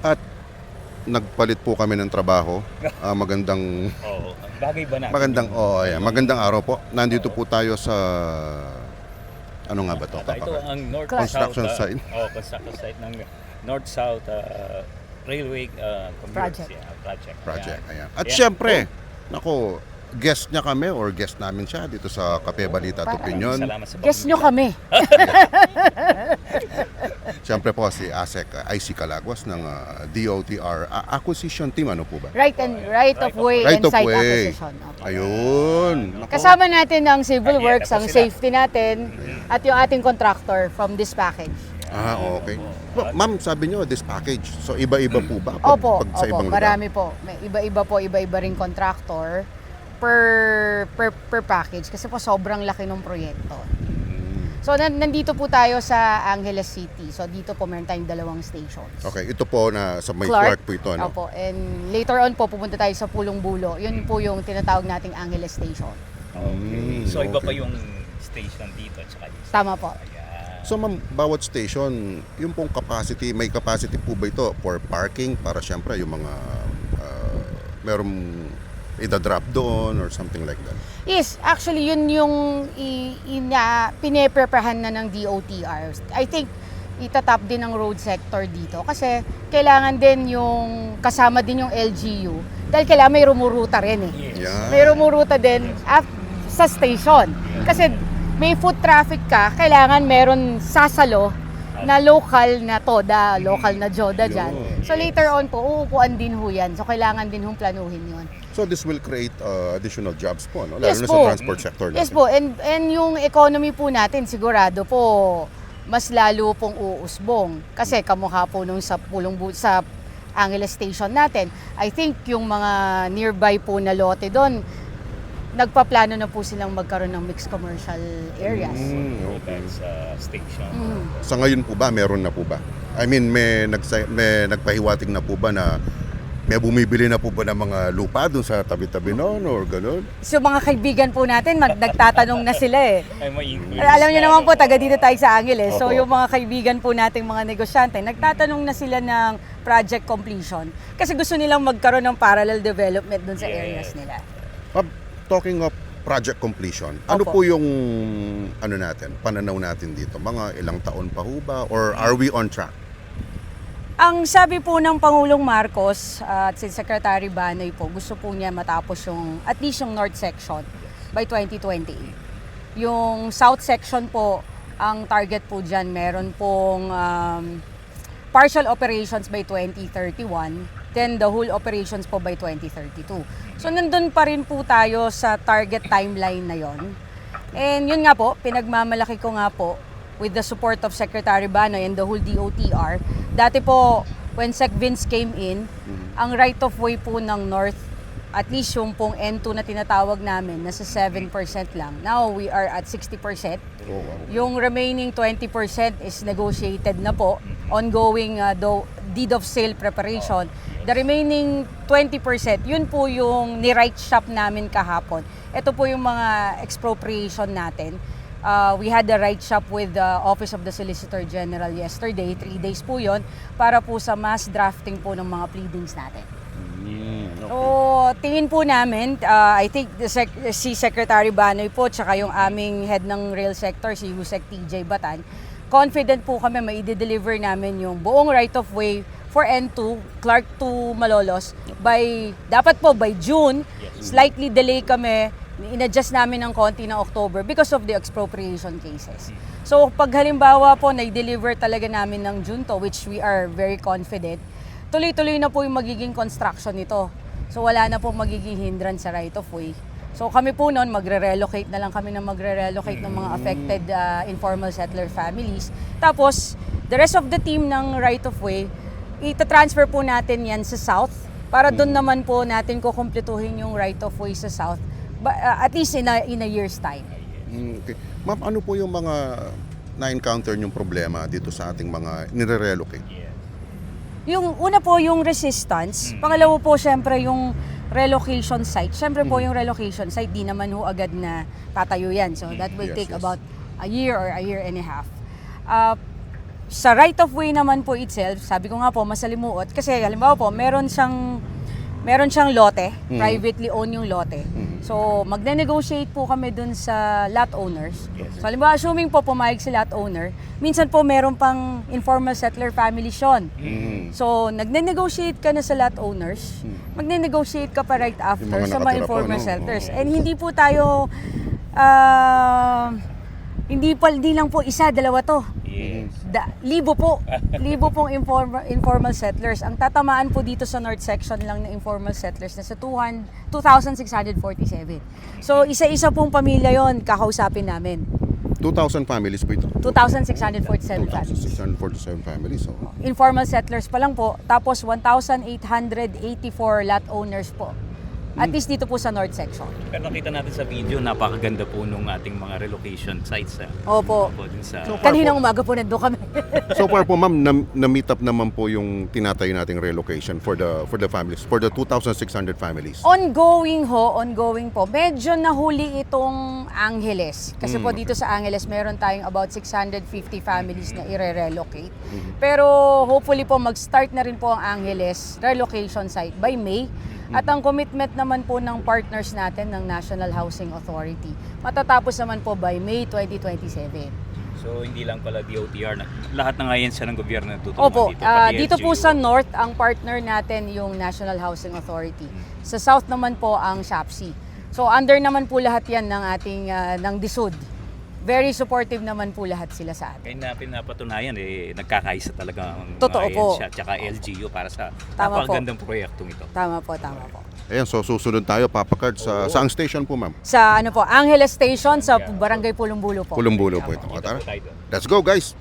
At nagpalit po kami ng trabaho. Magandang Oo, bagay ba na? magandang araw po. Nandito po tayo sa ano nga ba to? Ito ang Construction North-South site. construction site ng North-South Railway Project. Project. Ayan. At Yeah. syempre, nako, guest niya kami or guest namin siya dito sa Kape Balita at Opinion. Salamat sa Guess nyo kami. Syempre po si ASEC, IC Calagwas ng DOTR Acquisition Team. Ano po ba? Right of way Right and of site way. acquisition. Opo. Ayun. Nako. Kasama natin ang civil Ay, works, tapos ang sila. safety natin, at yung ating contractor from this package. Okay. Well, ma'am, sabi niyo this package. So iba-iba po ba Opo, sa ibang lugar? marami po. May iba-iba ring contractor per package kasi po sobrang laki ng proyekto. So nandito po tayo sa Angeles City. So dito po meron tayong 2 stations. Okay, ito po na sa may Clark po ito, ano? Opo, and later on po pupunta tayo sa Pulong Bulo. Yun po yung tinatawag nating Angeles Station. Okay. So iba pa Okay. yung station dito at saka yung Tama po. Ayan. So ma'am, bawat station, yung pong capacity, may capacity po ba ito for parking para syempre yung mga merong ida-drop doon or something like that? Yes, actually yun yung pinepreparahan na ng DOTR. I think itatap din ng road sector dito kasi kailangan din yung kasama din yung LGU dahil kailangan may rumuruta rin eh. Yes. Yeah. May rumuruta din sa station. Kasi may foot traffic ka, kailangan meron sasalo na local na TODA, local na JODA dyan. So later on po, uupuan din ho yan. So kailangan din hong planuhin yun. So this will create additional jobs po, no? Lalo Yes na po. sa transport sector natin. Yes po, and yung economy po natin, sigurado po, mas lalo pong uusbong. Kasi kamukha po nung sa sa Angeles Station natin, I think yung mga nearby po na lote doon, nagpaplano na po silang magkaroon ng mixed commercial areas. Okay. Sa station. Sa ngayon po ba, meron na po ba? I mean, may nagpahiwatig na po ba na may bumibili na po ba ng mga lupa doon sa tabi-tabi noon or gano'n? So mga kaibigan po natin, nagtatanong na sila eh. Ay, may increase. Alam niyo naman po, taga dito tayo sa Angeles. So Opo. yung mga kaibigan po nating mga negosyante, nagtatanong na sila ng project completion. Kasi gusto nilang magkaroon ng parallel development dun sa areas nila. Talking of project completion, ano Opo. po yung pananaw natin dito? Mga ilang taon pa ho ba? Or are we on track? Ang sabi po ng Pangulong Marcos at si Secretary Banoy po, gusto po niya matapos yung, at least yung north section by 2028. Yung south section po, ang target po dyan, meron pong partial operations by 2031, then the whole operations po by 2032. So nandun pa rin po tayo sa target timeline na yon. And yun nga po, pinagmamalaki ko nga po, with the support of Secretary Banoy and the whole DOTR. Dati po, when Sec Vince came in, ang right of way po ng North, at least yung pong N2 na tinatawag namin, nasa 7% lang. Now, we are at 60%. Oh, wow. Yung remaining 20% is negotiated na po, ongoing deed of sale preparation. The remaining 20%, yun po yung ni-right shop namin kahapon. Ito po yung mga expropriation natin. We had the right shop with the Office of the Solicitor General yesterday, 3 days po yon para po sa mass drafting po ng mga pleadings natin. So, tingin po namin, I think si Secretary Banoy po, tsaka yung aming head ng rail sector, si Yusek TJ Batan, confident po kami mai-deliver namin yung buong right of way for N2, Clark to Malolos, dapat po by June, slightly delay kami, in-adjust namin ng konti ng October because of the expropriation cases. So pag halimbawa po na-deliver talaga namin ng June to, which we are very confident, tuloy-tuloy na po yung magiging construction nito. So wala na po magiging hindrance sa right of way. So kami po noon, magre-relocate na lang kami ng ng mga affected informal settler families. Tapos, the rest of the team ng right of way, ita-transfer po natin yan sa south para doon naman po natin kukumpletuhin yung right of way sa south. At least in a year's time. Okay. Ma'am, ano po yung mga na-encounter yung problema dito sa ating mga nire-relocate? Yung una po yung resistance, pangalawa po syempre yung relocation site. Syempre po yung relocation site, di naman ho agad na tatayo yan. So that will Yes, take yes. about a year or a year and a half. Sa right of way naman po itself, sabi ko nga po, masalimuot. Kasi halimbawa po, meron siyang lote, privately owned yung lote. So, magne-negotiate po kami dun sa lot owners. Yes. So, halimbawa, assuming po pumayag si lot owner, minsan po meron pang informal settler families yun. So, nagne-negotiate ka na sa lot owners, magne-negotiate ka pa right after mga sa mga nakatira pa, informal no? settlers. And hindi po tayo, hindi lang po isa, dalawa to. Yes. Libo pong informal settlers. Ang tatamaan po dito sa north section lang ng informal settlers na sa 2,647. So, isa-isa pong pamilya yon kakausapin namin. 2,000 families po ito. 2,647 families. 2,647 families. So, Informal settlers pa lang po. Tapos 1,884 lot owners po. At least dito po sa north section. Pero nakita natin sa video, napakaganda po nung ating mga relocation sites. Opo. Dun sa, Kaninang umaga po nandun kami. so far po ma'am, na-meet up naman po yung tinatayo nating relocation for the families, for the 2,600 families. Ongoing po. Medyo nahuli itong Angeles. Kasi po dito sa Angeles, meron tayong about 650 families na i-relocate. Pero hopefully po mag-start na rin po ang Angeles relocation site by May. At ang commitment naman po ng partners natin ng National Housing Authority, matatapos naman po by May 2027. so hindi lang pala DOTR, lahat ng ahensya ng gobyerno tutulungan Opo, dito. Pati dito po LGU. sa North, ang partner natin yung National Housing Authority. Sa South naman po ang SHAPSI. So under naman po lahat yan ng ating ng DSUD. Very supportive naman po lahat sila sa atin. Kaya na pinapatunayan, nagkakaisa talaga ang Totoo mga po. ahensya at saka LGU para sa Tama po. napakagandang proyektong ito. Tama po. Ayan, so susunod tayo, Papa Card, sa saang station po ma'am? Sa Angeles Station, sa Barangay Pulumbulo po. Pulumbulo po ito. Kita Tara. po tayo doon. Let's go guys!